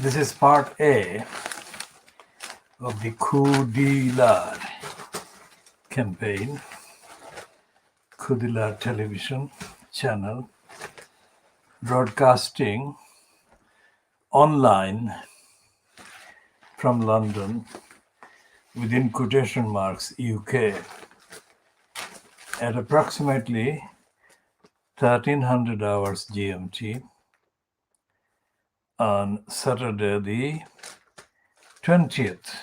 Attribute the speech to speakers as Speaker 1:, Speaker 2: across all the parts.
Speaker 1: This is part A of the Khoodeelaar campaign, KhoodeelaarTV Television Channel, broadcasting online from London, within quotation marks, UK, at approximately 1300 hours GMT on Saturday, the 20th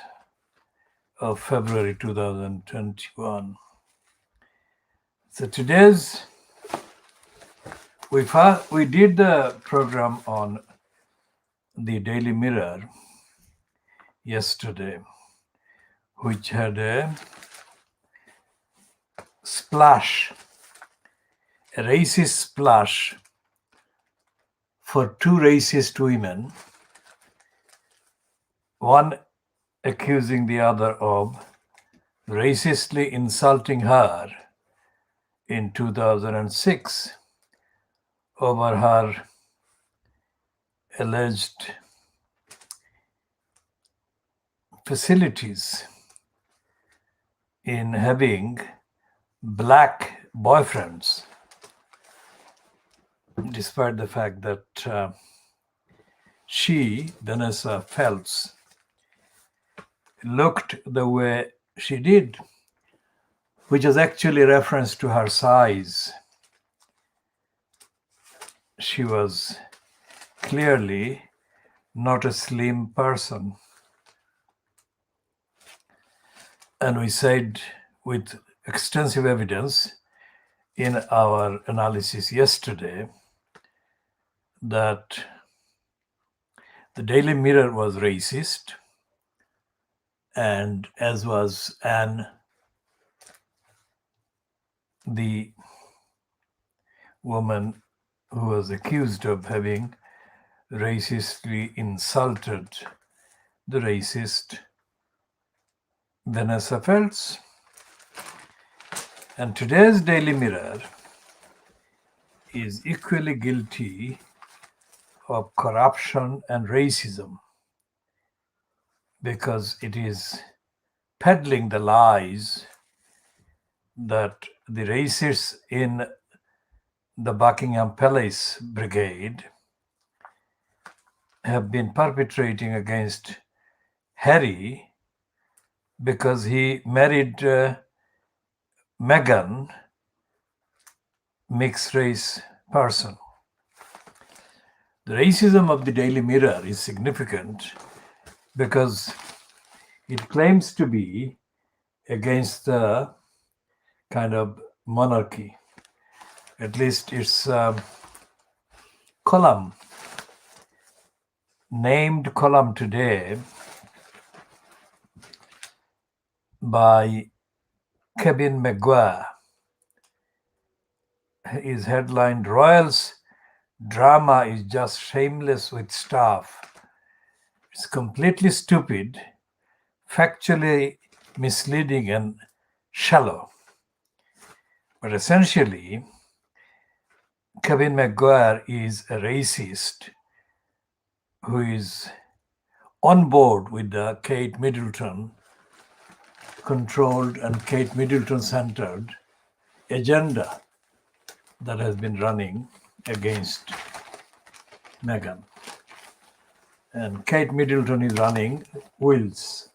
Speaker 1: of February 2021. So today's, we did the program on the Daily Mirror yesterday, which had a splash, a racist splash for two racist women, one accusing the other of racistly insulting her in 2006 over her alleged facilities in having black boyfriends, despite the fact that she, Vanessa Phelps, looked the way she did, which is actually a reference to her size. She was clearly not a slim person. And we said, with extensive evidence in our analysis yesterday, that the Daily Mirror was racist, and as was the woman who was accused of having racistly insulted the racist Vanessa Phelps. And today's Daily Mirror is equally guilty of corruption and racism, because it is peddling the lies that the racists in the Buckingham Palace Brigade have been perpetrating against Harry because he married Meghan, mixed race person. The racism of the Daily Mirror is significant because it claims to be against the kind of monarchy. At least its column, named column today by Kevin McGuire, is headlined, "Royals Drama is just shameless with staff." It's completely stupid, factually misleading, and shallow. But essentially, Kevin McGuire is a racist who is on board with the Kate Middleton controlled and Kate Middleton centered agenda that has been running against Meghan. And Kate Middleton is running Wills.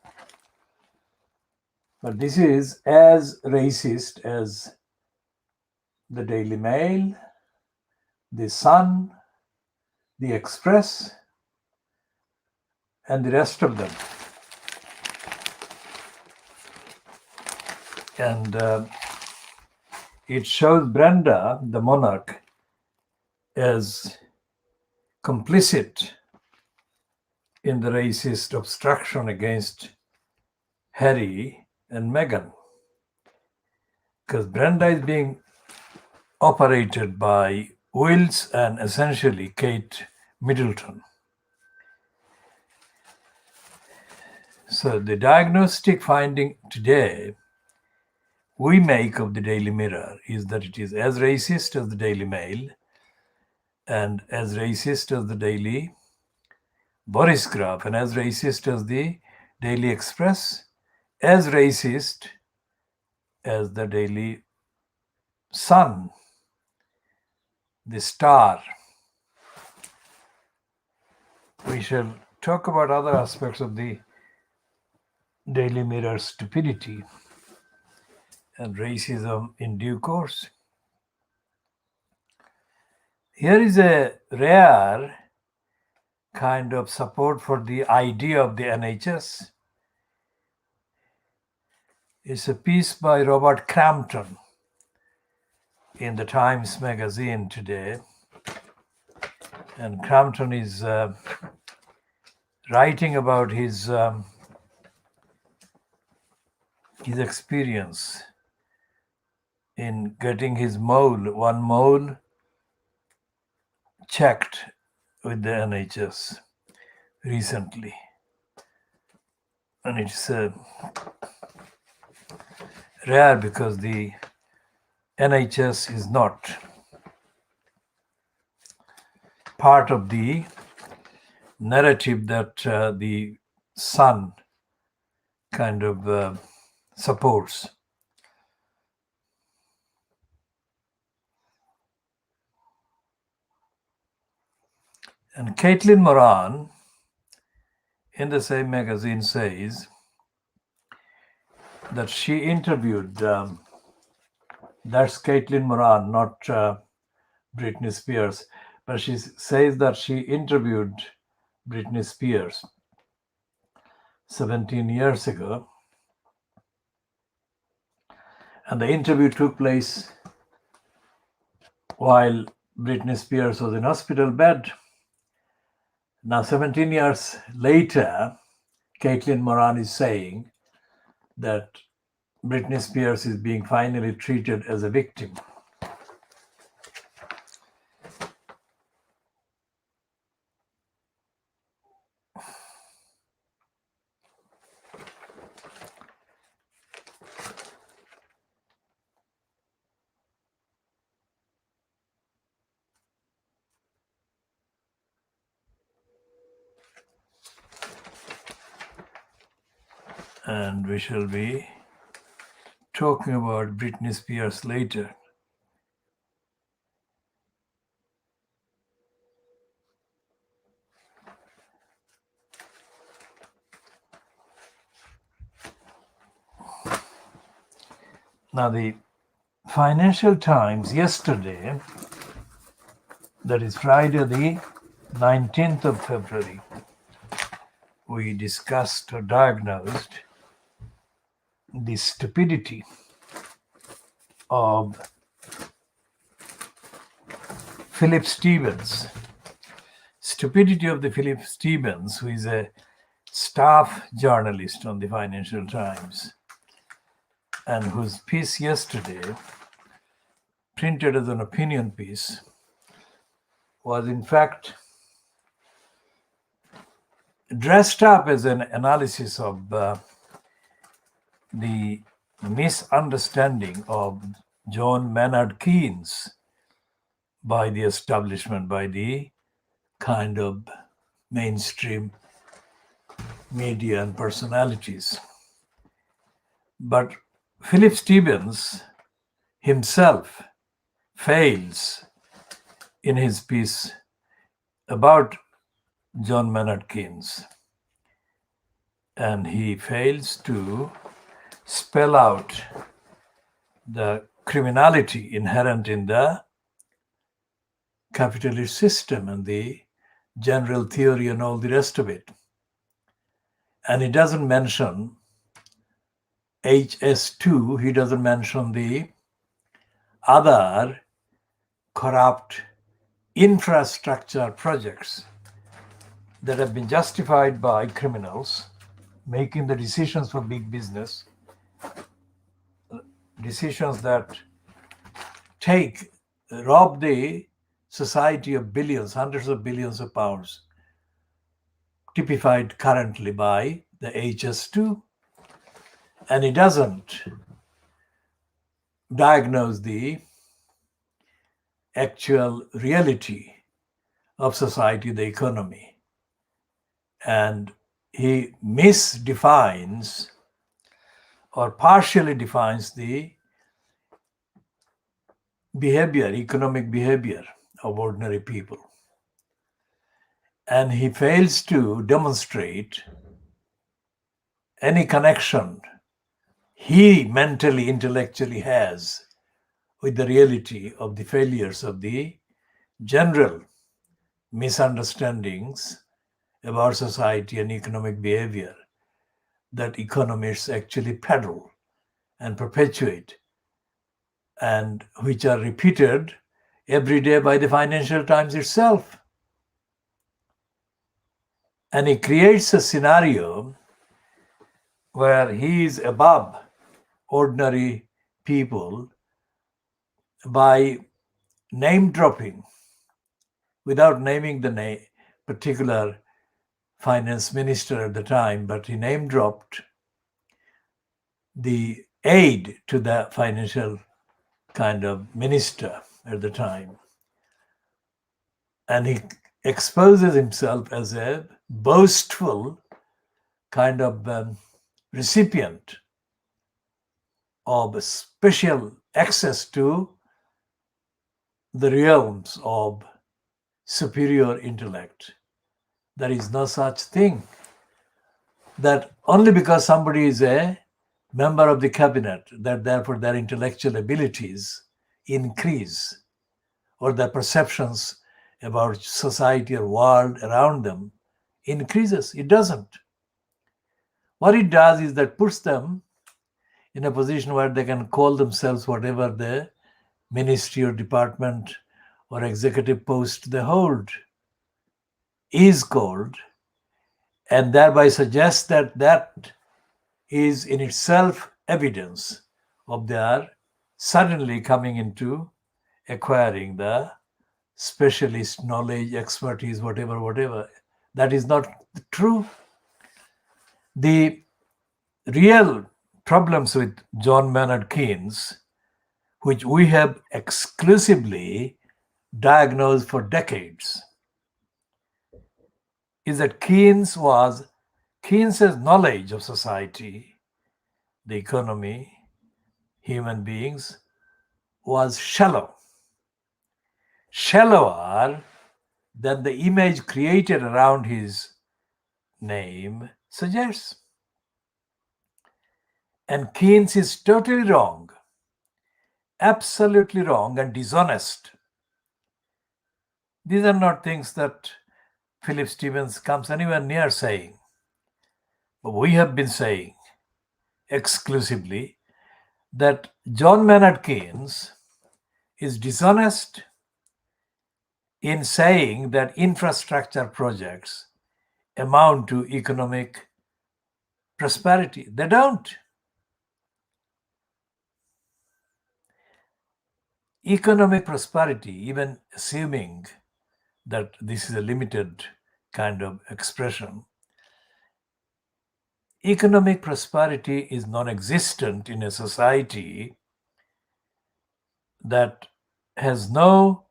Speaker 1: But this is as racist as the Daily Mail, the Sun, the Express, and the rest of them. And it shows Brenda, the monarch, as complicit in the racist obstruction against Harry and Meghan, because Brenda is being operated by Wills and essentially Kate Middleton. So the diagnostic finding today we make of the Daily Mirror is that it is as racist as the Daily Mail and as racist as the Daily Boris Graf, and as racist as the Daily Express, as racist as the Daily Sun, the Star. We shall talk about other aspects of the Daily Mirror's stupidity and racism in due course. Here is a rare kind of support for the idea of the NHS. It's a piece by Robert Crampton in the Times magazine today. And Crampton is writing about his experience in getting his one mole checked with the NHS recently. And it's rare because the NHS is not part of the narrative that the Sun kind of supports. And Caitlin Moran in the same magazine says that she interviewed, that's Caitlin Moran, not Britney Spears, but she says that she interviewed Britney Spears 17 years ago. And the interview took place while Britney Spears was in hospital bed. Now, 17 years later, Caitlin Moran is saying that Britney Spears is being finally treated as a victim. And we shall be talking about Britney Spears later. Now, the Financial Times yesterday, that is Friday the 19th of February, we discussed or diagnosed the stupidity of Philip Stevens. Stupidity of the Philip Stevens, who is a staff journalist on the Financial Times, and whose piece yesterday, printed as an opinion piece, was in fact dressed up as an analysis of the misunderstanding of John Maynard Keynes by the establishment, by the kind of mainstream media and personalities. But Philip Stevens himself fails in his piece about John Maynard Keynes, and he fails to spell out the criminality inherent in the capitalist system and the general theory and all the rest of it. And he doesn't mention HS2, he doesn't mention the other corrupt infrastructure projects that have been justified by criminals making the decisions for big business, decisions that rob the society of billions, hundreds of billions of pounds, typified currently by the HS2. And it doesn't diagnose the actual reality of society, the economy. and he misdefines or partially defines the behavior, economic behavior of ordinary people. And he fails to demonstrate any connection he mentally, intellectually has with the reality of the failures of the general misunderstandings about society and economic behavior that economists actually peddle and perpetuate, and which are repeated every day by the Financial Times itself. And he creates a scenario where he is above ordinary people by name dropping, without naming the particular finance minister at the time, but he name dropped the aide to the financial kind of minister at the time. And he exposes himself as a boastful kind of recipient of special access to the realms of superior intellect. There is no such thing. That only because somebody is a member of the cabinet, that therefore their intellectual abilities increase, or their perceptions about society or world around them increases. It doesn't. What it does is that puts them in a position where they can call themselves whatever the ministry or department or executive post they hold is called, and thereby suggests that that is in itself evidence of their suddenly coming into acquiring the specialist knowledge, expertise, whatever. That is not true. The real problems with John Maynard Keynes, which we have exclusively diagnosed for decades, is that Keynes's knowledge of society, the economy, human beings, was shallower than the image created around his name suggests. And Keynes is totally wrong, absolutely wrong and dishonest. These are not things that Philip Stevens comes anywhere near saying. But we have been saying exclusively that John Maynard Keynes is dishonest in saying that infrastructure projects amount to economic prosperity. They don't. Economic prosperity, even assuming that this is a limited kind of expression, economic prosperity is non-existent in a society that has no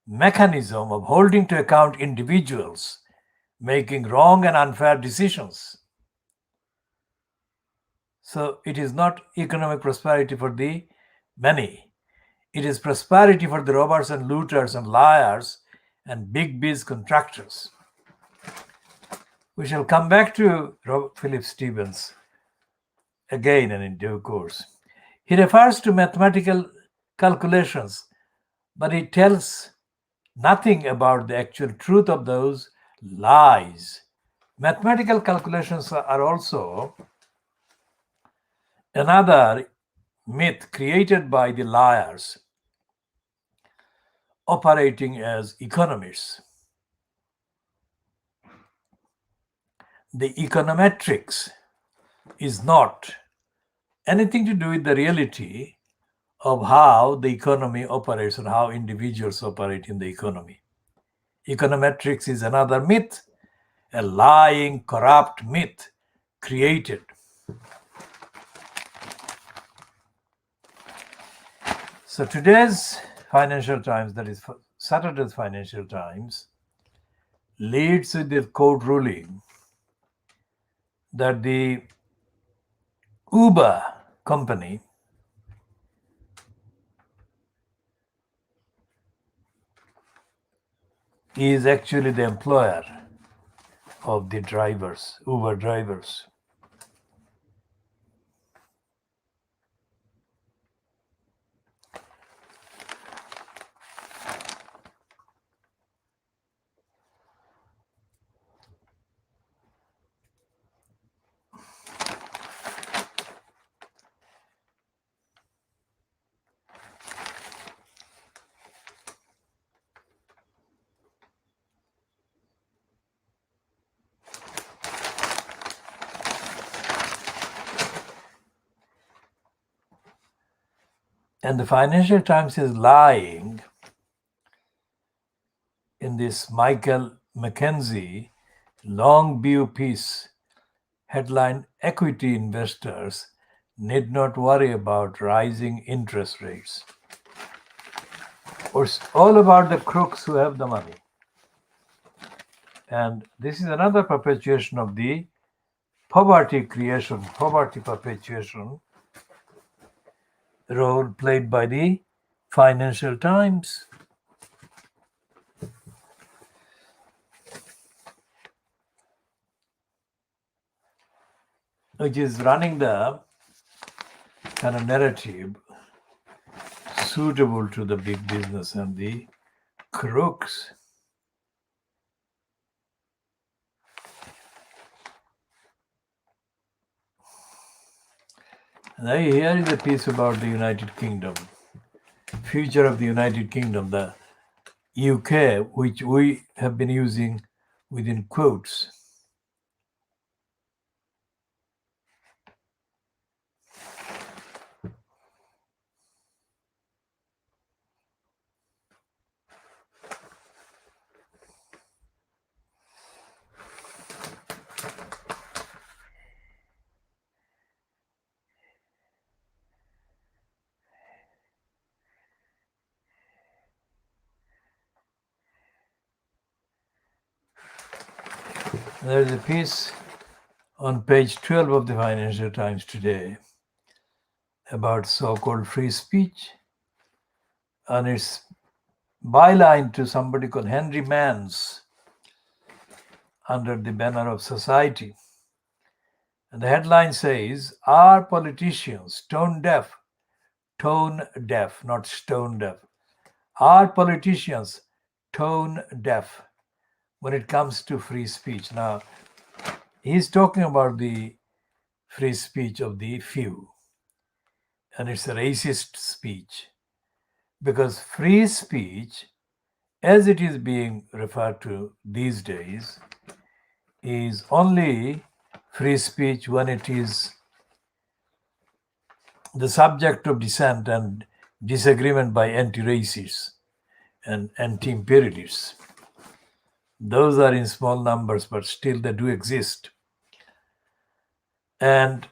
Speaker 1: mechanism of holding to account individuals making wrong and unfair decisions. So it is not economic prosperity for the many. It is prosperity for the robbers and looters and liars and big biz contractors. We shall come back to Philip Stevens again and in due course. He refers to mathematical calculations, but he tells nothing about the actual truth of those lies. Mathematical calculations are also another myth created by the liars operating as economists. The econometrics is not anything to do with the reality of how the economy operates or how individuals operate in the economy. Econometrics is another myth, a lying, corrupt myth created. So today's Financial Times, that is Saturday's Financial Times, leads with the court ruling that the Uber company is actually the employer of the drivers, Uber drivers. And the Financial Times is lying in this Michael McKenzie long view piece headline, Equity Investors Need Not Worry About Rising Interest Rates. It's all about the crooks who have the money. And this is another perpetuation of the poverty perpetuation role played by the Financial Times. Which is running the kind of narrative suitable to the big business and the crooks. And here is a piece about the United Kingdom, future of the United Kingdom, the UK, which we have been using within quotes. There is a piece on page 12 of the Financial Times today about so-called free speech, and it's byline to somebody called Henry Mans under the banner of society. And the headline says, "Are politicians tone deaf, not stone deaf? Are politicians tone deaf when it comes to free speech?" Now, he's talking about the free speech of the few, and it's a racist speech, because free speech, as it is being referred to these days, is only free speech when it is the subject of dissent and disagreement by anti-racists and anti-imperialists. Those are in small numbers, but still they do exist. And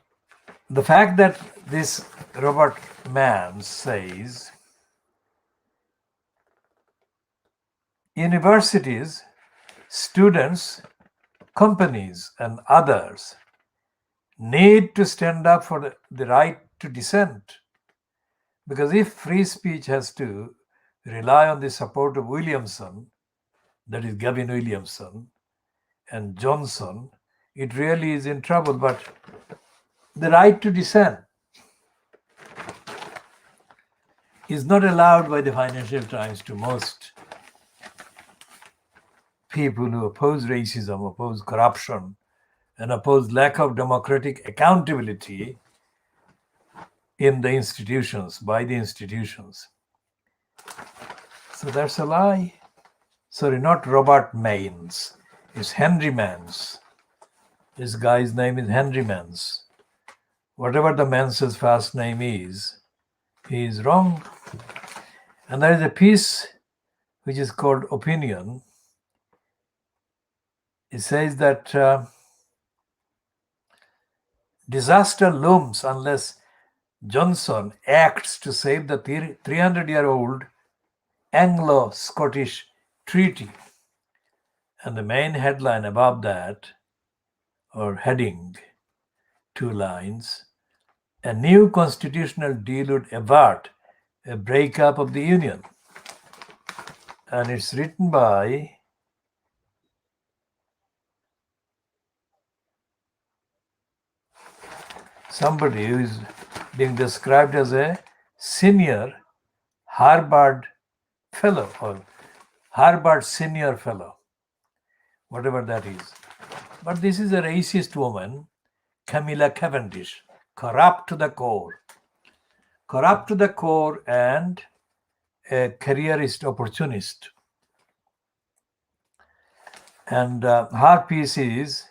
Speaker 1: the fact that this Robert Mann says universities, students, companies, and others need to stand up for the right to dissent. Because if free speech has to rely on the support of Williamson, that is Gavin Williamson, and Johnson, it really is in trouble. But the right to dissent is not allowed by the Financial Times to most people who oppose racism, oppose corruption, and oppose lack of democratic accountability in the institutions, by the institutions. So that's a lie. Sorry, not Robert Maines. It's Henry Mans. This guy's name is Henry Mans. Whatever the Mans's first name is, he is wrong. And there is a piece which is called Opinion. It says that disaster looms unless Johnson acts to save the 300-year-old Anglo-Scottish treaty. And the main headline above that, or heading, two lines. A new constitutional deal would avert a breakup of the Union. And it's written by somebody who is being described as a senior Harvard fellow or Harvard senior fellow, whatever that is. But this is a racist woman, Camilla Cavendish, corrupt to the core and a careerist opportunist. And her piece is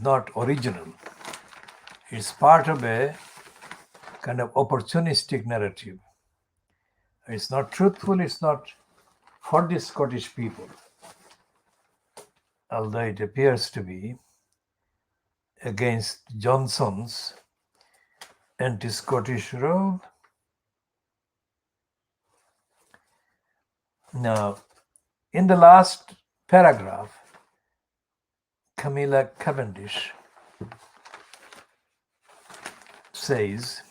Speaker 1: not original. It's part of a kind of opportunistic narrative. It's not truthful, it's not for the Scottish people, although it appears to be against Johnson's anti-Scottish role. Now, in the last paragraph, Camilla Cavendish says,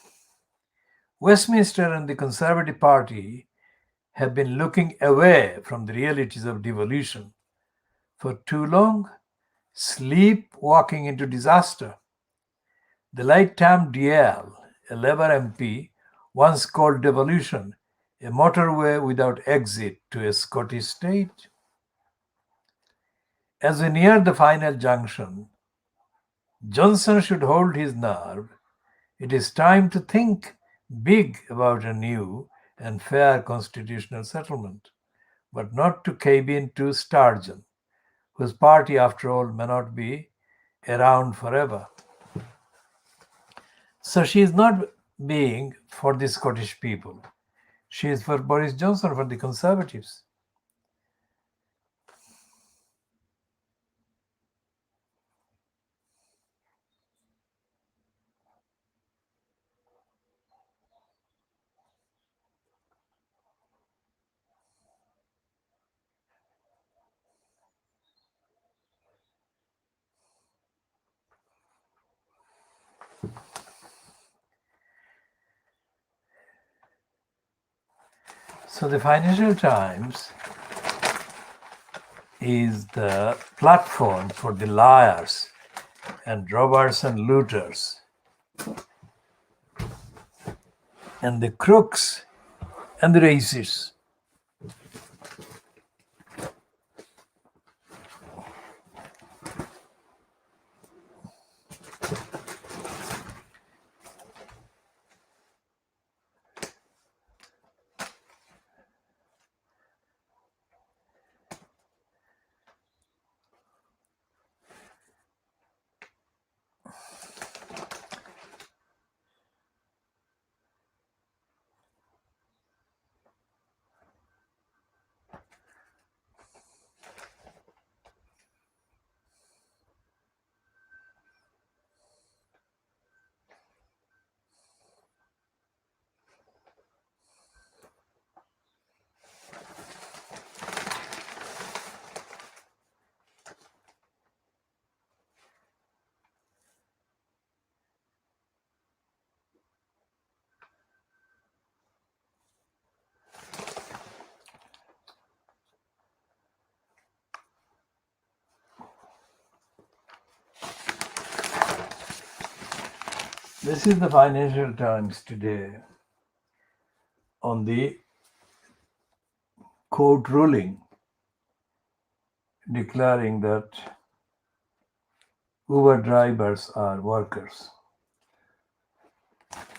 Speaker 1: Westminster and the Conservative Party have been looking away from the realities of devolution for too long, sleepwalking into disaster. The late Tam Daly, a Labour MP, once called devolution a motorway without exit to a Scottish state. As we near the final junction, Johnson should hold his nerve. It is time to think big about a new and fair constitutional settlement, but not to cave in to Sturgeon, whose party, after all, may not be around forever. So she is not being for the Scottish people. She is for Boris Johnson, for the Conservatives. So the Financial Times is the platform for the liars and robbers and looters and the crooks and the racists. This is the Financial Times today on the court ruling declaring that Uber drivers are workers.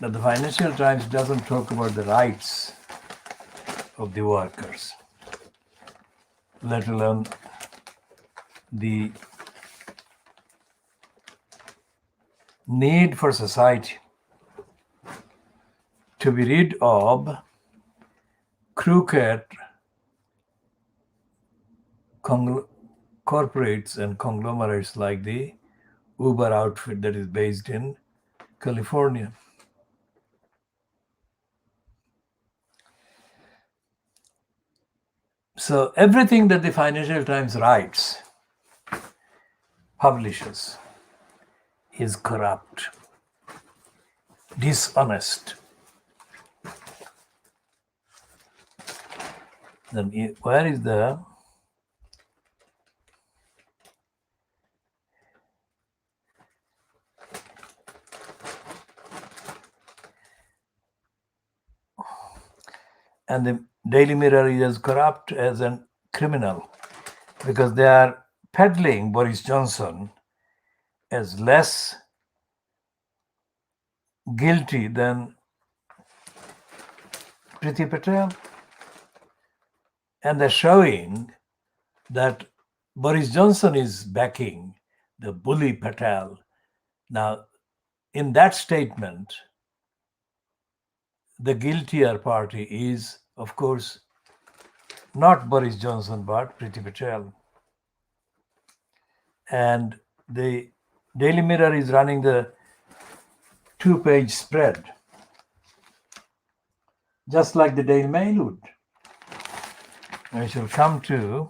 Speaker 1: Now, the Financial Times doesn't talk about the rights of the workers, let alone the need for society to be rid of crooked corporates and conglomerates like the Uber outfit that is based in California. So everything that the Financial Times writes, publishes, is corrupt, dishonest. Then where is the and the Daily Mirror is as corrupt as a criminal because they are peddling Boris Johnson as less guilty than Priti Patel. And they're showing that Boris Johnson is backing the bully Patel. Now, in that statement, the guiltier party is, of course, not Boris Johnson, but Priti Patel. And the Daily Mirror is running the 2-page spread, just like the Daily Mail would. I shall come to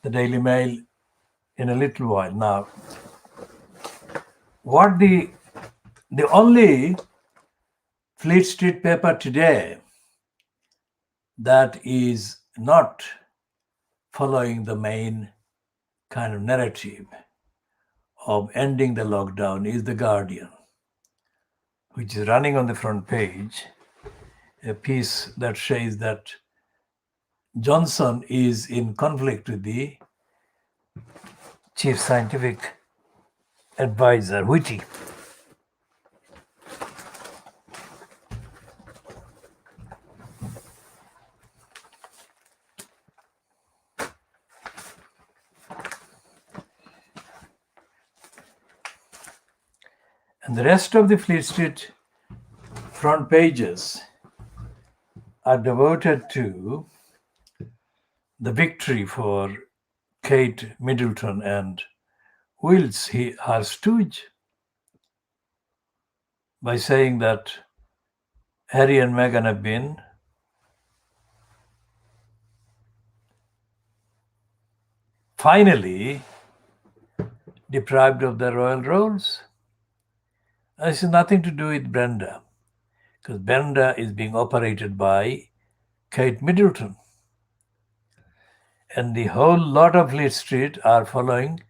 Speaker 1: the Daily Mail in a little while. Now, what the only Fleet Street paper today that is not following the main kind of narrative of ending the lockdown is The Guardian, which is running on the front page a piece that says that Johnson is in conflict with the chief scientific advisor, Whitty. And the rest of the Fleet Street front pages are devoted to the victory for Kate Middleton and Wills her stooge by saying that Harry and Meghan have been finally deprived of their royal roles. This has nothing to do with Brenda, because Brenda is being operated by Kate Middleton. And the whole lot of Fleet Street are following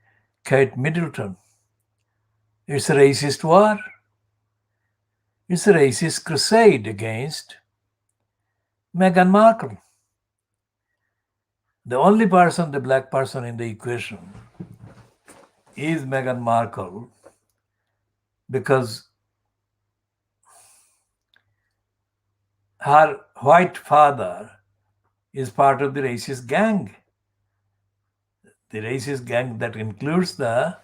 Speaker 1: Kate Middleton. It's a racist war. It's a racist crusade against Meghan Markle. The only person, the black person in the equation, is Meghan Markle, because her white father is part of the racist gang. The racist gang that includes the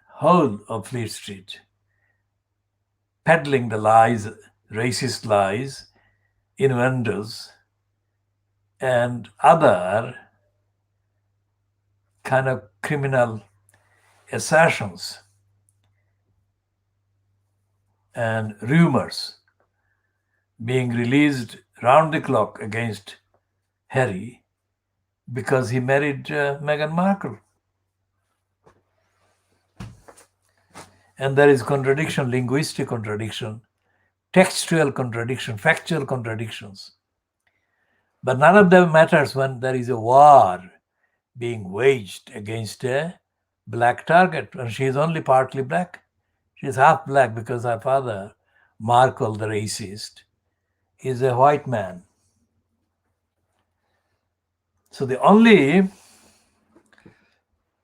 Speaker 1: whole of Fleet Street, peddling the lies, racist lies, innuendos, and other kind of criminal assertions and rumors being released round the clock against Harry because he married Meghan Markle. And there is contradiction, linguistic contradiction, textual contradiction, factual contradictions. But none of them matters when there is a war being waged against a black target. And she is only partly black. She is half black because her father, Markle the racist, is a white man. So the only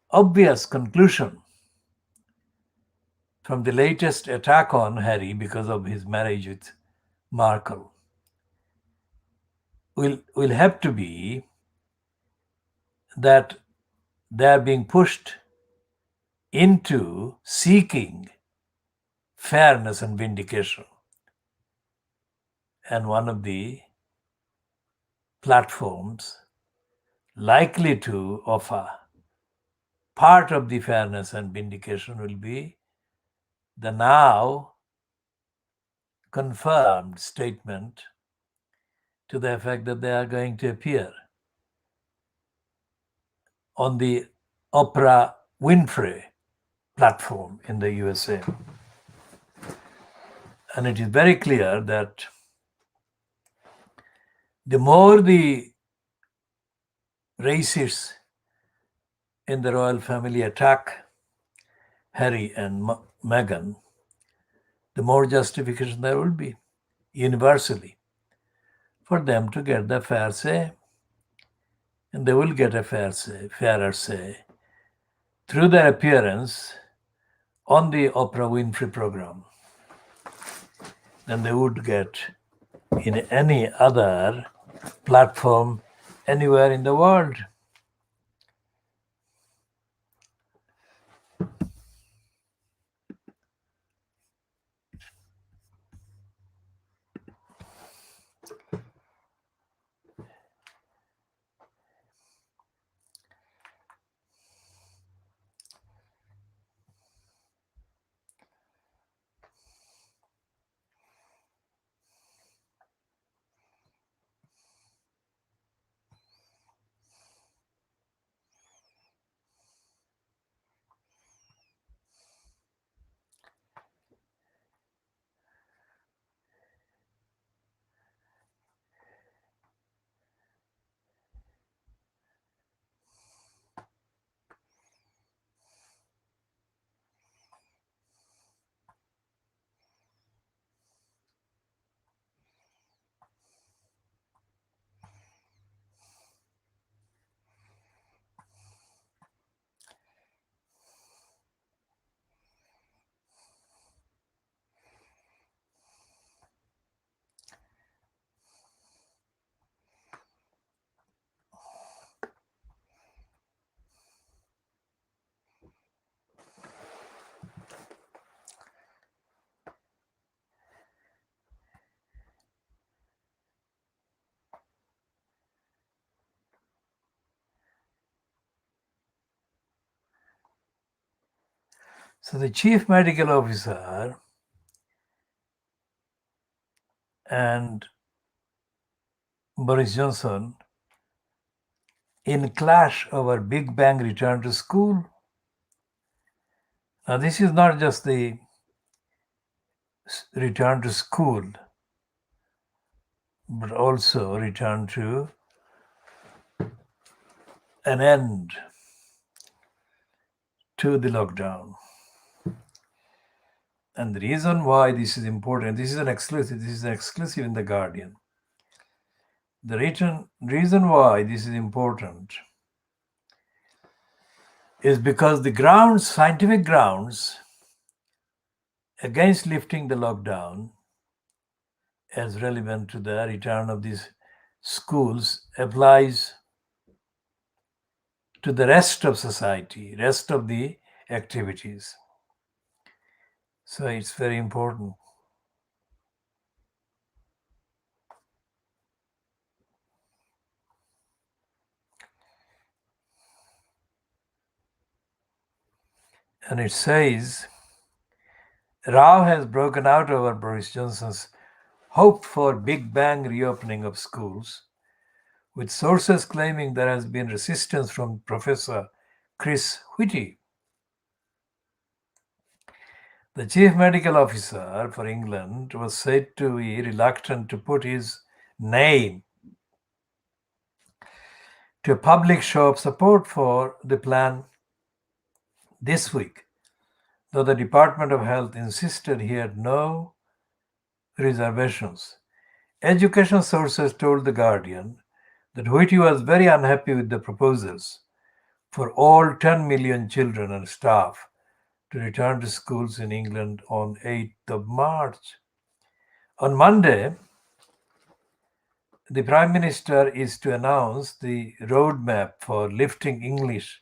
Speaker 1: obvious conclusion from the latest attack on Harry because of his marriage with Markle will have to be that they are being pushed into seeking fairness and vindication. And one of the platforms likely to offer part of the fairness and vindication will be the now confirmed statement to the effect that they are going to appear on the Oprah Winfrey platform in the USA. And it is very clear that the more the racists in the royal family attack Harry and Meghan, the more justification there will be universally for them to get the fair say. And they will get a fairer say through their appearance on the Oprah Winfrey program than they would get in any other platform anywhere in the world. So the chief medical officer and Boris Johnson in clash over Big Bang return to school. Now this is not just the return to school, but also return to an end to the lockdown. And the reason why this is important, this is an exclusive in The Guardian. The reason why this is important is because the scientific grounds against lifting the lockdown as relevant to the return of these schools applies to the rest of society, rest of the activities. So it's very important. And it says, row has broken out over Boris Johnson's hope for Big Bang reopening of schools, with sources claiming there has been resistance from Professor Chris Whitty. The chief medical officer for England was said to be reluctant to put his name to a public show of support for the plan this week, though the Department of Health insisted he had no reservations. Education sources told The Guardian that Whitty was very unhappy with the proposals for all 10 million children and staff to return to schools in England on 8th of March. On Monday, the Prime Minister is to announce the roadmap for lifting English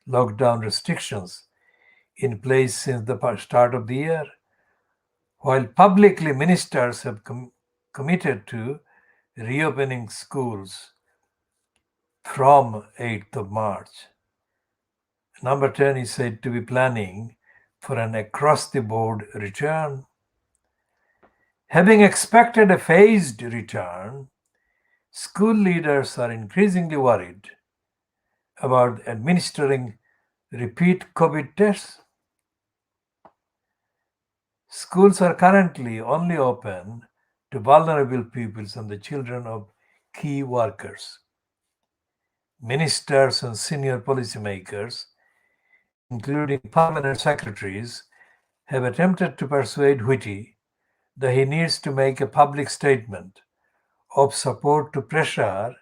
Speaker 1: lockdown restrictions in place since the start of the year, while publicly ministers have committed to reopening schools from 8th of March. Number 10 is said to be planning for an across-the-board return. Having expected a phased return, school leaders are increasingly worried about administering repeat COVID tests. Schools are currently only open to vulnerable peoples and the children of key workers. Ministers and senior policymakers, including permanent secretaries, have attempted to persuade Whitty that he needs to make a public statement of support to pressure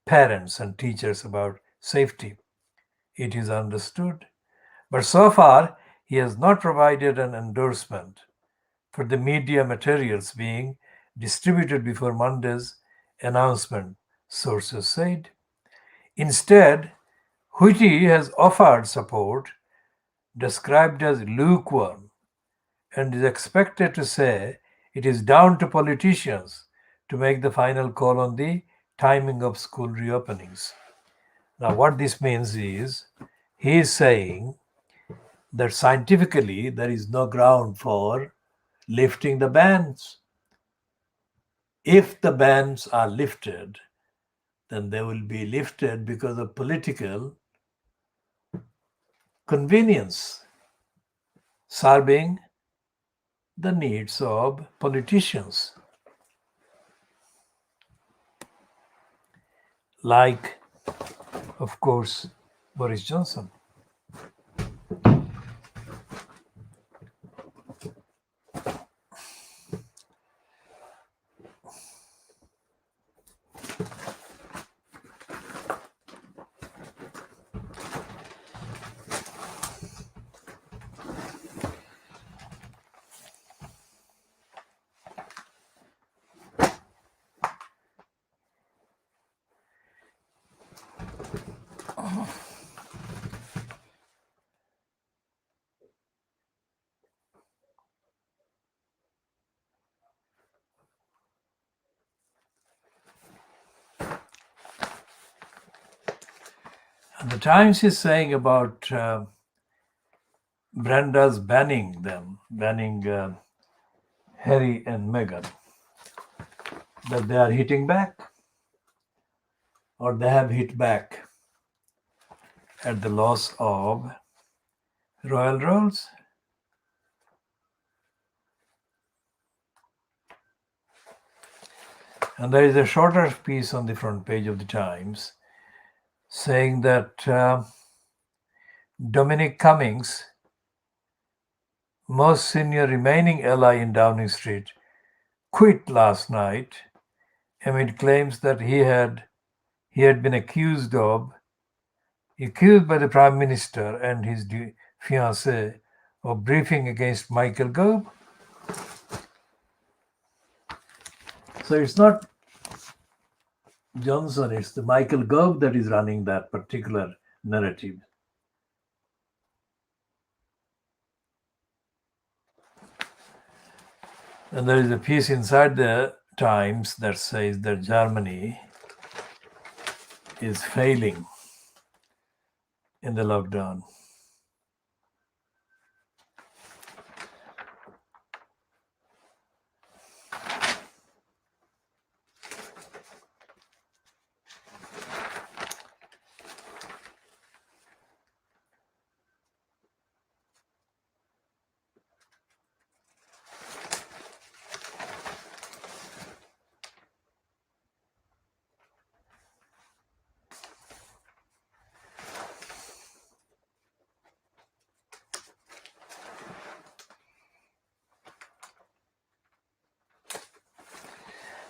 Speaker 1: parents and teachers about safety. It is understood. But so far, he has not provided an endorsement for the media materials being distributed before Monday's announcement, sources said. Instead, Whitty has offered support described as lukewarm and is expected to say it is down to politicians to make the final call on the timing of school reopenings. Now, what this means is he is saying that scientifically there is no ground for lifting the bans. If the bans are lifted, then they will be lifted because of political convenience, serving the needs of politicians. Like, of course, Boris Johnson. And the Times is saying about Brenda's banning Harry and Meghan, that they are hitting back, or they have hit back at the loss of royal roles. And there is a shorter piece on the front page of the Times saying that Dominic Cummings, most senior remaining ally in Downing Street, quit last night amid claims that he had been accused by the Prime Minister and his fiancée of briefing against Michael Gove. So it's not Johnson, it's the Michael Gove that is running that particular narrative. And there is a piece inside the Times that says that Germany is failing in the lockdown.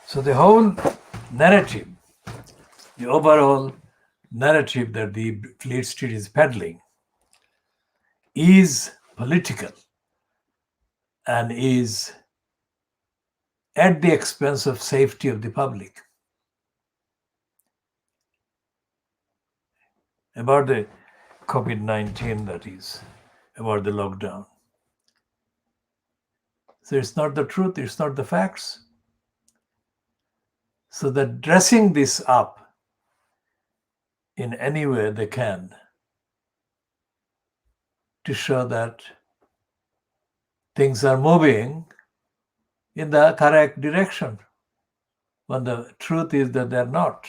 Speaker 1: So the whole narrative, the overall narrative that the Fleet Street is peddling is political and is at the expense of safety of the public. About the COVID-19, that is, about the lockdown. So it's not the truth, it's not the facts. So they're dressing this up in any way they can to show that things are moving in the correct direction. when the truth is that they're not.